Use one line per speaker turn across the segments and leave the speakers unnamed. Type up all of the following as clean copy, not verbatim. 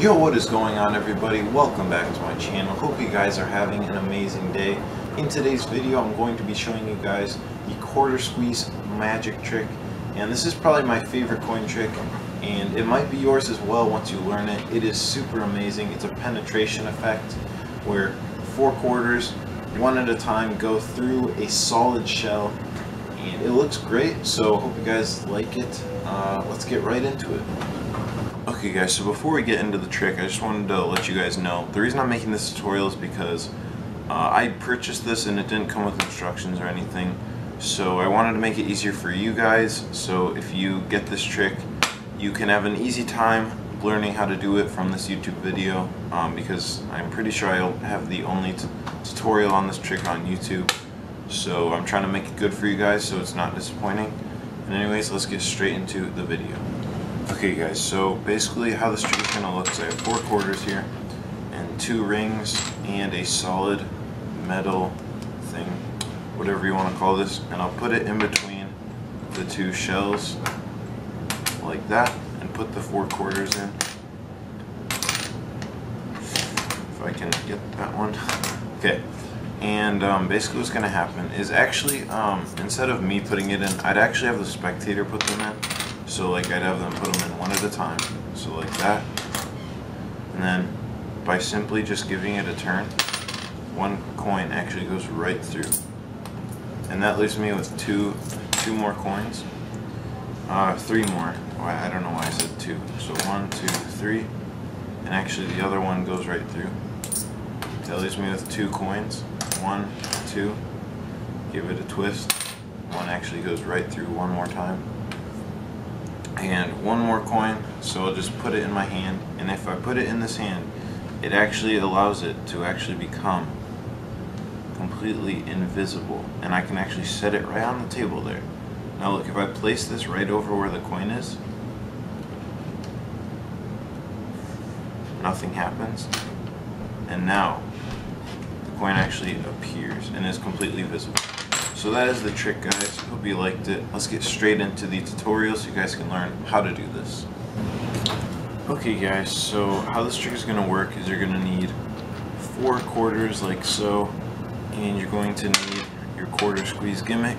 Yo, what is going on, everybody? Welcome back to my channel. Hope you guys are having an amazing day. In today's video, I'm going to be showing you guys the quarter squeeze magic trick, and this is probably my favorite coin trick, and it might be yours as well once you learn it. It is super amazing. It's a penetration effect where 4 quarters, one at a time, go through a solid shell, and it looks great. So hope you guys like it. Let's get right into it. Okay guys, so before we get into the trick, I just wanted to let you guys know the reason I'm making this tutorial is because I purchased this and it didn't come with instructions or anything, so I wanted to make it easier for you guys. So if you get this trick, you can have an easy time learning how to do it from this YouTube video, because I'm pretty sure I'll have the only tutorial on this trick on YouTube, so I'm trying to make it good for you guys so it's not disappointing. And anyways, let's get straight into the video. Okay guys, so basically how this trick is going to look is I have 4 quarters here and 2 rings and a solid metal thing, whatever you want to call this, and I'll put it in between the 2 shells like that and put the 4 quarters in. If I can get that one. Okay, and basically what's going to happen is actually instead of me putting it in, I'd actually have the spectator put them in. So like I'd have them put them in one at a time, so like that, and then by simply just giving it a turn, 1 coin actually goes right through, and that leaves me with two more coins, 3 more. I don't know why I said 2. So 1, 2, 3, and actually the other one goes right through. That leaves me with 2 coins, 1, 2. Give it a twist. 1 actually goes right through one more time. And 1 more coin, so I'll just put it in my hand, and if I put it in this hand, it actually allows it to actually become completely invisible, and I can actually set it right on the table there. Now look, if I place this right over where the coin is, nothing happens, and now the coin actually appears and is completely visible. So that is the trick, guys. Hope you liked it. Let's get straight into the tutorial so you guys can learn how to do this. Okay guys, so how this trick is going to work is you're going to need 4 quarters like so, and you're going to need your quarter squeeze gimmick.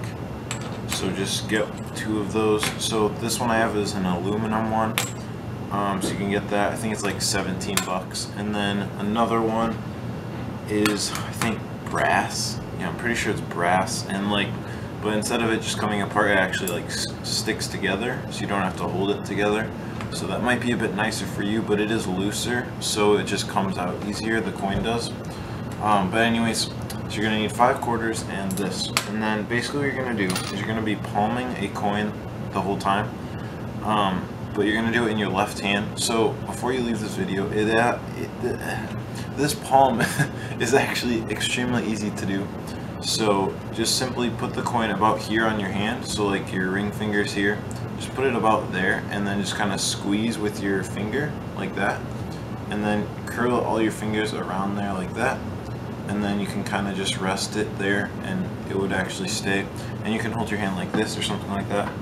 So just get 2 of those. So this one I have is an aluminum one, so you can get that. I think it's like 17 bucks. And then another one is, I think, brass. Yeah, I'm pretty sure it's brass, and but instead of it just coming apart, it actually sticks together, so you don't have to hold it together. So that might be a bit nicer for you, but it is looser, so it just comes out easier, the coin does. But anyways, so you're gonna need 5 quarters and this, and then basically what you're gonna do is you're gonna be palming a coin the whole time, but you're gonna do it in your left hand. So before you leave this video, this palm is actually extremely easy to do. So just simply put the coin about here on your hand, so like your ring finger's here, just put it about there, and then just kind of squeeze with your finger like that, and then curl all your fingers around there like that, and then you can kind of just rest it there and it would actually stay. And you can hold your hand like this or something like that,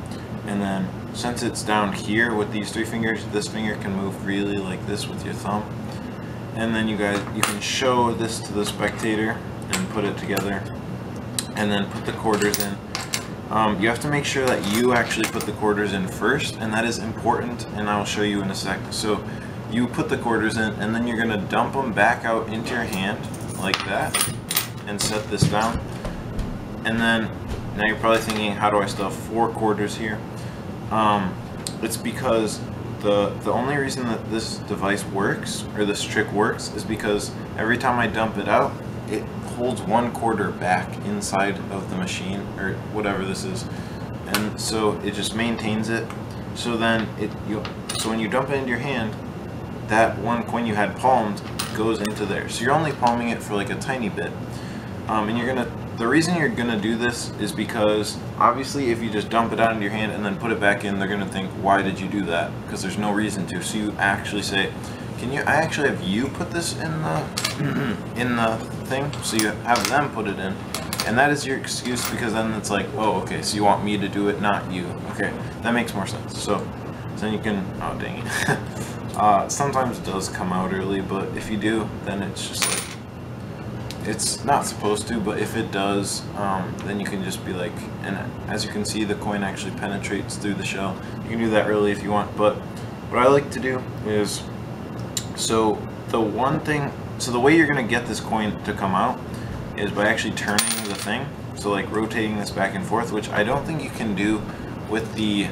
and then since it's down here with these 3 fingers, this finger can move freely like this with your thumb. And then you can show this to the spectator and put it together, and then put the quarters in. You have to make sure that you actually put the quarters in first, and that is important, and I'll show you in a sec. So you put the quarters in, and then you're going to dump them back out into your hand like that and set this down. And then now you're probably thinking, how do I still have 4 quarters here? It's because the only reason that this device works, or this trick works, is because every time I dump it out, it holds 1 quarter back inside of the machine, or whatever this is, and so it just maintains it. So then so when you dump it into your hand, that 1 coin you had palmed goes into there. So you're only palming it for like a tiny bit, and the reason you're gonna do this is because obviously if you just dump it out into your hand and then put it back in, they're gonna think, why did you do that? Because there's no reason to. So you actually say, I actually have you put this in the in the thing, so you have them put it in, and that is your excuse, because then it's like, oh, okay, so you want me to do it, not you. Okay, that makes more sense. So then you can, oh dang it. Sometimes it does come out early, but if you do, then it's just like, it's not supposed to, but if it does, then you can just be like, and as you can see, the coin actually penetrates through the shell. You can do that early if you want, but what I like to do is, so the way you're gonna get this coin to come out is by actually turning the thing, so like rotating this back and forth, which I don't think you can do with the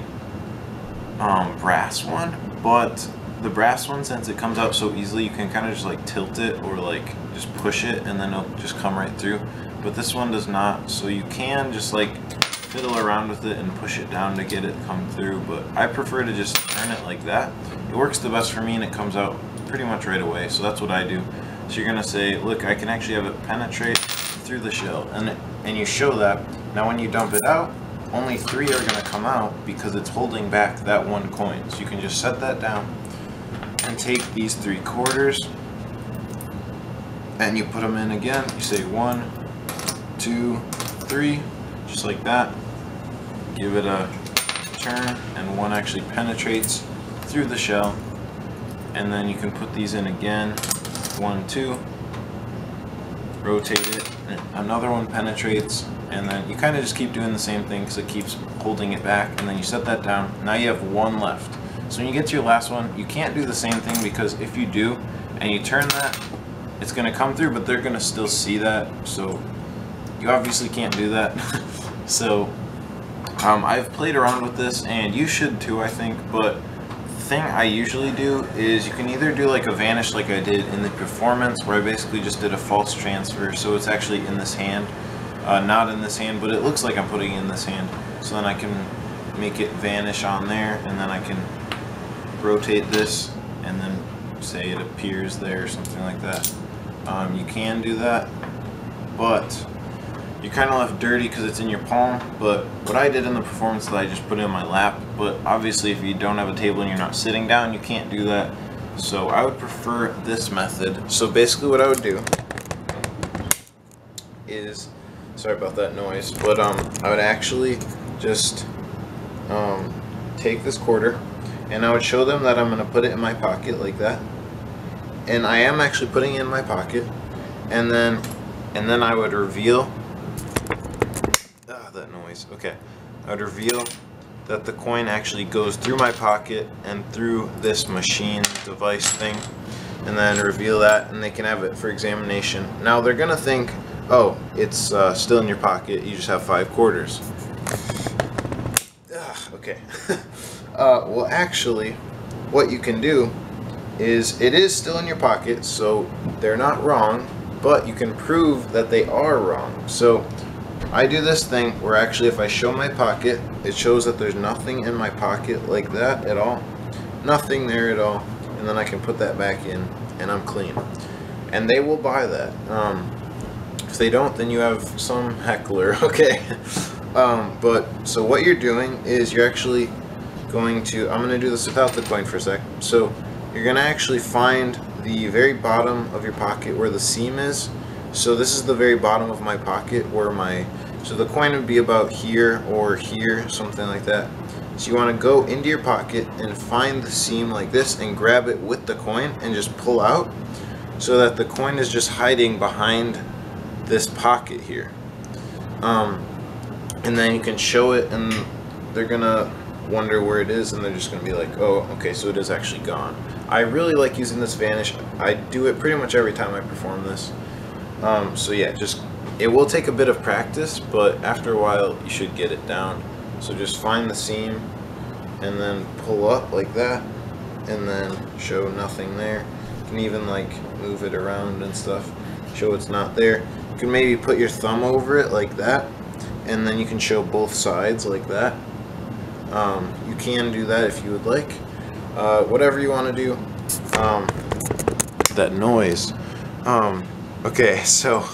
brass one, but the brass one, since it comes out so easily, you can kind of just like tilt it or like just push it and then it'll just come right through. But this one does not, so you can just like fiddle around with it and push it down to get it to come through, but I prefer to just turn it like that. It works the best for me and it comes out pretty much right away, so that's what I do. So you're gonna say, look, I can actually have it penetrate through the shell, and you show that. Now when you dump it out, only 3 are gonna come out because it's holding back that 1 coin. So you can just set that down and take these 3 quarters and you put them in again. You say 1, 2, 3, just like that. Give it a turn, and 1 actually penetrates through the shell. And then you can put these in again. 1, 2. Rotate it. And another one penetrates, and then you kind of just keep doing the same thing because it keeps holding it back. And then you set that down. Now you have 1 left. So when you get to your last one, you can't do the same thing, because if you do and you turn that, it's going to come through, but they're going to still see that. So you obviously can't do that. So I've played around with this, and you should too, I think. But the thing I usually do is you can either do like a vanish like I did in the performance, where I basically just did a false transfer, so it's actually in this hand, not in this hand, but it looks like I'm putting it in this hand. So then I can make it vanish on there, and then I can rotate this and then say it appears there or something like that. You can do that, but you're kind of left dirty because it's in your palm. But what I did in the performance is I just put it in my lap, but obviously if you don't have a table and you're not sitting down, you can't do that. So I would prefer this method. So basically what I would do is, sorry about that noise, but I would actually just take this quarter, and I would show them that I'm going to put it in my pocket like that. And I am actually putting it in my pocket. And then I would reveal, that noise, okay. I would reveal that the coin actually goes through my pocket and through this machine device thing. And then reveal that, and they can have it for examination. Now they're going to think, oh, it's still in your pocket, you just have 5 quarters. Okay. Well, actually, what you can do is, it is still in your pocket, so they're not wrong, but you can prove that they are wrong. So I do this thing where actually if I show my pocket, it shows that there's nothing in my pocket like that at all. Nothing there at all. And then I can put that back in, and I'm clean. And they will buy that. If they don't, then you have some heckler, okay? But, so what you're doing is you're actually going to, I'm going to do this without the coin for a sec. So you're going to actually find the very bottom of your pocket where the seam is. So this is the very bottom of my pocket where so the coin would be about here or here, something like that. So you want to go into your pocket and find the seam like this and grab it with the coin and just pull out, so that the coin is just hiding behind this pocket here. And then you can show it, and they're gonna wonder where it is, and they're just gonna be like, oh, okay, so it is actually gone. I really like using this vanish. I do it pretty much every time I perform this. So yeah, it will take a bit of practice, but after a while you should get it down. So just find the seam and then pull up like that, and then show nothing there. You can even like move it around and stuff, show it's not there. You can maybe put your thumb over it like that, and then you can show both sides like that. You can do that if you would like. Whatever you want to do. That noise. Okay, so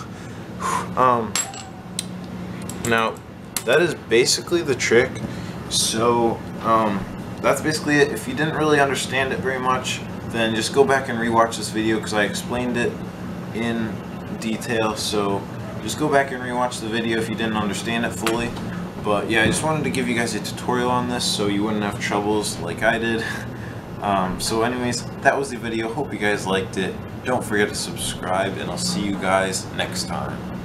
now that is basically the trick. So that's basically it. If you didn't really understand it very much, then just go back and rewatch this video, because I explained it in detail. So just go back and rewatch the video if you didn't understand it fully. But yeah, I just wanted to give you guys a tutorial on this so you wouldn't have troubles like I did. So anyways, that was the video. Hope you guys liked it. Don't forget to subscribe, and I'll see you guys next time.